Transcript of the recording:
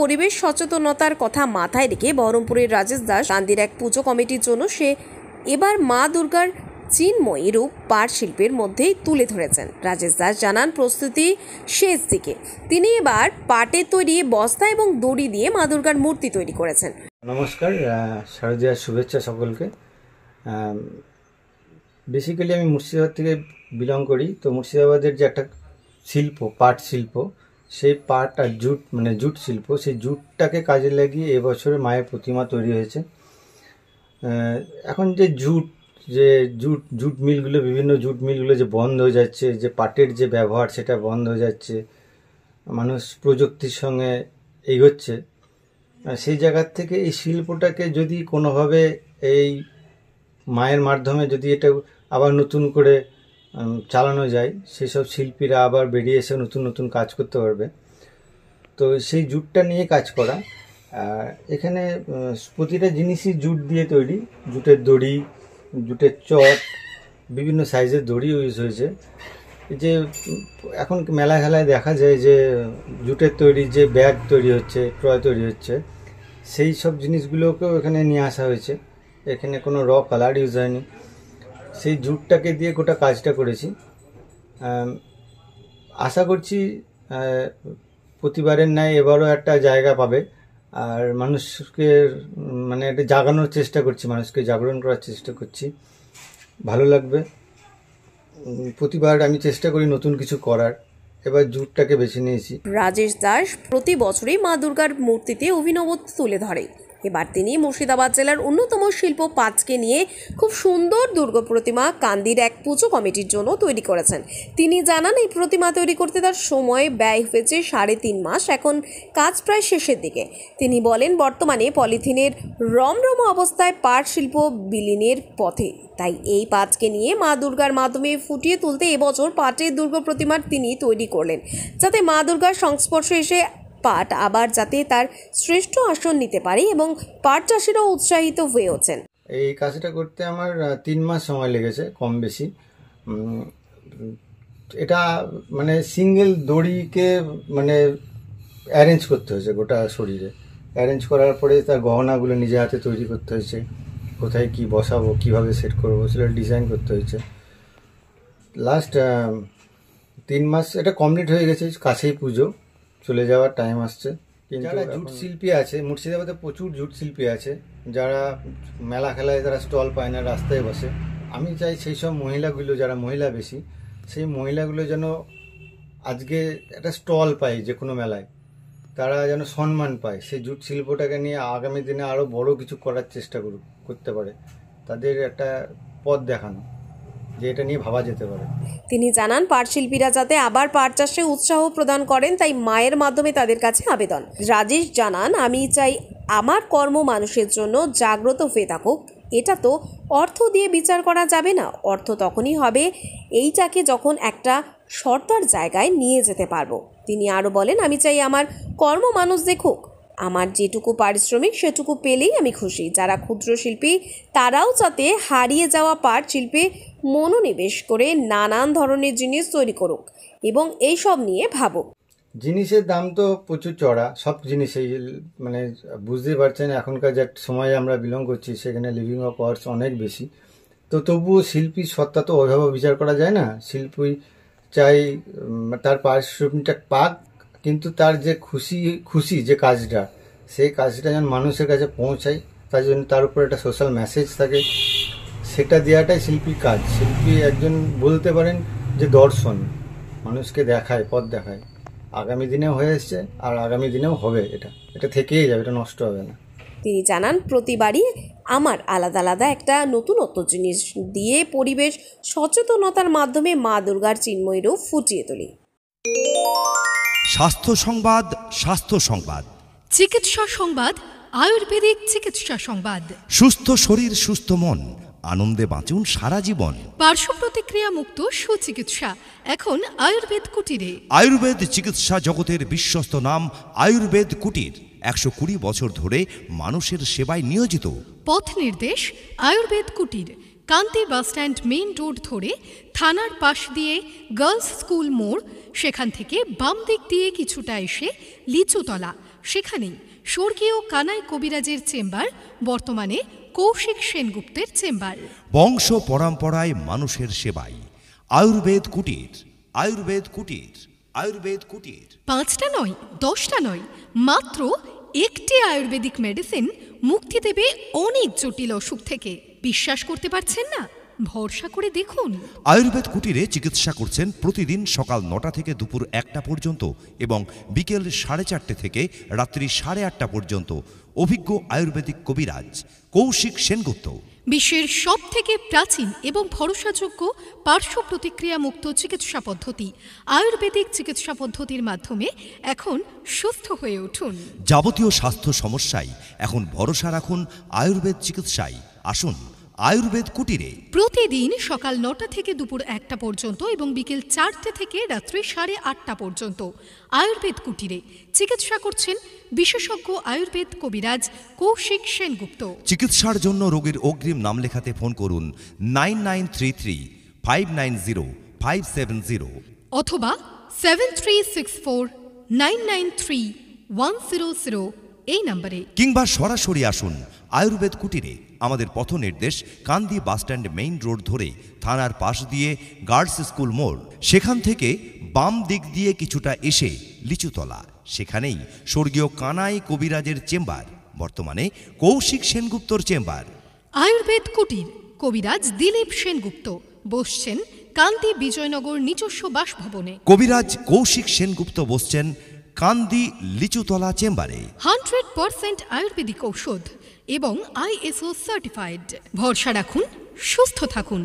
পরিবেশ সচেতনতার কথা মাথায় রেখে বহরমপুরের রাজেশ দাস কান্দির এক পুজো কমিটির জন্য সে এবার মা দুর্গার চিন্ময়ী রূপ পাট শিল্পের মধ্যেই তুলে ধরেছেন। রাজেশ দাস জানান, প্রস্তুতি শেষ দিকে। তিনি এবার পাটের তৈরি বস্তা এবং দড়ি দিয়ে মা দুর্গার মূর্তি তৈরি করেছেন। নমস্কার, শারদীয়ার শুভেচ্ছা সকলকে। বেসিক্যালি আমি মুর্শিদাবাদ থেকে বিলং করি। তো মুর্শিদাবাদের যে একটা শিল্প, পাট শিল্প, সেই পাট আর জুট জুট শিল্প, সেই জুটটাকে কাজে লাগিয়ে এবছরে মায়ের প্রতিমা তৈরি হয়েছে। এখন যে জুট মিলগুলো, বিভিন্ন জুট মিলগুলো যে বন্ধ হয়ে যাচ্ছে, যে পাটের যে ব্যবহার সেটা বন্ধ হয়ে যাচ্ছে, মানুষ প্রযুক্তির সঙ্গে এগোচ্ছে, সেই জায়গার থেকে এই শিল্পটাকে যদি কোনোভাবে এই মায়ের মাধ্যমে যদি এটা আবার নতুন করে চালানো যায়, সেসব শিল্পীরা আবার বেরিয়ে এসে নতুন নতুন কাজ করতে পারবে। তো সেই জুটটা নিয়ে কাজ করা। এখানে প্রতিটা জিনিসই জুট দিয়ে তৈরি। জুটের দড়ি, জুটের চট, বিভিন্ন সাইজের দড়ি ইউজ হয়েছে। যে এখন মেলা খেলায় দেখা যায় যে জুটের তৈরি যে ব্যাগ তৈরি হচ্ছে, ট্রয় তৈরি হচ্ছে, সেই সব জিনিসগুলোকেও এখানে নিয়ে আসা হয়েছে। এখানে কোনো র কালার ইউজ হয়নি। সেই জুটটাকে দিয়ে গোটা কাজটা করেছি। আশা করছি প্রতিবারের ন্যায় এবারও একটা জায়গা পাবে। আর মানুষকে একটা জাগানোর চেষ্টা করছি, মানুষকে জাগরণ করার চেষ্টা করছি। ভালো লাগবে। প্রতিবার আমি চেষ্টা করি নতুন কিছু করার। এবার জুটটাকে বেছে নিয়েছি। রাজেশ দাস প্রতি বছরই মা দুর্গার মূর্তিতে অভিনবত্ব তুলে ধরে। এবার তিনি মুর্শিদাবাদ জেলার অন্যতম শিল্প পাটকে নিয়ে খুব সুন্দর দুর্গা প্রতিমা কান্দির এক পুজো কমিটির জন্য তৈরি করেছেন। তিনি জানান, এই প্রতিমা তৈরি করতে তার সময় ব্যয় হয়েছে 3.5 মাস। এখন কাজ প্রায় শেষের দিকে। তিনি বলেন, বর্তমানে পলিথিনের রমরমা অবস্থায় পাট শিল্প বিলীনের পথে। তাই এই পাটকে নিয়ে মা দুর্গার মাধ্যমে ফুটিয়ে তুলতে এবছর পাটের দুর্গা প্রতিমা তিনি তৈরি করলেন, যাতে মা দুর্গার সংস্পর্শে এসে পাট আবার যাতে তার শ্রেষ্ঠ আসন নিতে পারে এবং পাট চাষিরাও উৎসাহিত হয়েছেন। এই কাজটা করতে আমার 3 মাস সময় লেগেছে, কম বেশি। এটা সিঙ্গেল দড়িকে অ্যারেঞ্জ করতে হয়েছে গোটা শরীরে। অ্যারেঞ্জ করার পরে তার গহনাগুলো নিজে হাতে তৈরি করতে হয়েছে। কোথায় কি বসাবো, কিভাবে সেট করবো, সেটা ডিজাইন করতে হয়েছে। লাস্ট 3 মাস এটা কমপ্লিট হয়ে গেছে। কাছেই পুজো, চলে যাওয়ার টাইম আসছে। যারা জুট শিল্পী আছে, মুর্শিদাবাদে প্রচুর জুট শিল্পী আছে, যারা মেলা খেলায় তারা স্টল পায় না, রাস্তায় বসে। আমি চাই সেই সব মহিলাগুলো, যারা মহিলা বেশি, সেই মহিলাগুলো যেন আজকে একটা স্টল পায় যে কোনো মেলায়, তারা যেন সম্মান পায়। সেই জুট শিল্পটাকে নিয়ে আগামী দিনে আরও বড় কিছু করার চেষ্টা করতে পারে। তাদের একটা পথ দেখানো যে এটা নিয়ে ভাবা যেতে পারে। তিনি জানান, পাট শিল্পীরা যাতে আবার পাট চাষে উৎসাহ প্রদান করেন, তাই মায়ের মাধ্যমে তাদের কাছে আবেদন। রাজেশ জানান, আমি চাই আমার কর্ম মানুষের জন্য জাগ্রত হয়ে থাকুক। এটা তো অর্থ দিয়ে বিচার করা যাবে না। অর্থ তখনই হবে এইটাকে যখন একটা শর্তার জায়গায় নিয়ে যেতে পারবো। তিনি আরও বলেন, আমি চাই আমার কর্ম মানুষ দেখুক। আমার যেটুকু পারিশ্রমিক সেটুকু পেলেই আমি খুশি। যারা ক্ষুদ্র শিল্পী তারাও যাতে হারিয়ে যাওয়া পাট শিল্পে মনোনিবেশ করে নানান ধরনের জিনিস তৈরি করুক এবং এই সব নিয়ে ভাবুক। জিনিসের দাম তো প্রচুর চড়া, সব জিনিসেই বুঝতেই পারছেন। এখনকার যে সময়ে আমরা বিলং করছি, সেখানে লিভিং কস্ট অনেক বেশি। তো তবুও শিল্পীর সত্তা তো ওইভাবে বিচার করা যায় না। শিল্পী চাই তার পারিশ্রমিকটা পাক, কিন্তু তার যে খুশি যে কাজটা, সেই কাজটা যেন মানুষের কাছে পৌঁছায়, তার জন্য তার উপর একটা সোশ্যাল মেসেজ থাকে, সেটা দেওয়াটাই শিল্পীর কাজ। শিল্পী একজন বলতে পারেন যে দর্শন, মানুষকে দেখায়, পথ দেখায়। আগামী দিনেও হয়ে এসছে আর আগামী দিনেও হবে। এটা থেকেই যাবে, এটা নষ্ট হবে না। তিনি জানান, প্রতিবারই আমার আলাদা আলাদা একটা নতুনত্ব জিনিস দিয়ে পরিবেশ সচেতনতার মাধ্যমে মা দুর্গার চিন্ময়ী রূপ ফুটিয়ে তুলি। স্বাস্থ্য সংবাদ, স্বাস্থ্য সংবাদ, চিকিৎসা সংবাদ, আয়ুর্বেদিক চিকিৎসা সংবাদ। সুস্থ শরীর, সুস্থ মন, আনন্দে বাঁচুন সারা জীবন। পার্শ্ব প্রতিক্রিয়া মুক্ত সুচিকিৎসা এখন আয়ুর্বেদ কুটিরে। আয়ুর্বেদ চিকিৎসা জগতের বিশ্বস্ত নাম আয়ুর্বেদ কুটির। 120 বছর ধরে মানুষের সেবায় নিয়োজিত। পথ নির্দেশ আয়ুর্বেদ কুটির, কান্তি বাসস্ট্যান্ড মেইন রোড ধরে থানার পাশ দিয়ে গার্লস স্কুল মোড়, সেখান থেকে বাম দিক দিয়ে কিছুটা এসে লিচুতলা, সেখানেই স্বর্গীয় কানাই কবিরাজের চেম্বার, বর্তমানে কৌশিক সেনগুপ্তের চেম্বার। বংশ পরম্পরায় মানুষের সেবায় আয়ুর্বেদ কুটির, আয়ুর্বেদ কুটির, আয়ুর্বেদ কুটির। 5টা নয়, 10টা নয়, মাত্র একটি আয়ুর্বেদিক মেডিসিন মুক্তি দেবে অনেক জটিল অসুখ থেকে। বিশ্বাস করতে পারছেন না? ভরসা করে দেখুন। আয়ুর্বেদ কুটিরে চিকিৎসা করছেন প্রতিদিন সকাল 9টা থেকে দুপুর 1টা পর্যন্ত এবং বিকেল 4:30 থেকে রাত্রি 8:30 পর্যন্ত অভিজ্ঞ আয়ুর্বেদিক কবিরাজ কৌশিক সেনগুপ্ত। বিশ্বের সবথেকে প্রাচীন এবং ভরসাযোগ্য পার্শ্ব প্রতিক্রিয়া মুক্ত চিকিৎসা পদ্ধতি আয়ুর্বেদিক চিকিৎসা পদ্ধতির মাধ্যমে এখন সুস্থ হয়ে উঠুন। যাবতীয় স্বাস্থ্য সমস্যায় এখন ভরসা রাখুন আয়ুর্বেদ চিকিৎসায়। আসুন আয়ুর্বেদ কুটিরে। প্রতিদিন সকাল 9টা থেকে দুপুর 1টা পর্যন্ত এবং বিকেল 4টে থেকে রাত্রি 8:30 পর্যন্ত আয়ুর্বেদ কুটিরে চিকিৎসা করছেন বিশেষজ্ঞ আয়ুর্বেদ কবিরাজ কৌশিক সেনগুপ্ত। চিকিৎসার জন্য রোগীর অগ্রিম নাম লেখাতে ফোন করুন 9933590570 অথবা 7364993100 এই নম্বরে, কিংবা সরাসরি আসুন আয়ুর্বেদ কুটিরে। আমাদের পথ নির্দেশ কান্দি বাসস্ট্যান্ড মেইন রোড ধরে থানার পাশ দিয়ে গার্লস স্কুল মোড়, সেখান থেকে বাম দিক দিয়ে কিছুটা এসে লিচুতলা, সেখানেই স্বর্গীয় কানাই কবিরাজের চেম্বার, বর্তমানে কৌশিক সেনগুপ্তর চেম্বার। আয়ুর্বেদ কুটির, কবিরাজ দিলীপ সেনগুপ্ত বসছেন কান্দি বিজয়নগর নিজস্ব বাসভবনে। কবিরাজ কৌশিক সেনগুপ্ত বসছেন কান্দি লিচুতলা চেম্বারে। 100% আয়ুর্বেদিক ঔষধ এবং ISO সার্টিফাইড। ভরসা রাখুন, সুস্থ থাকুন।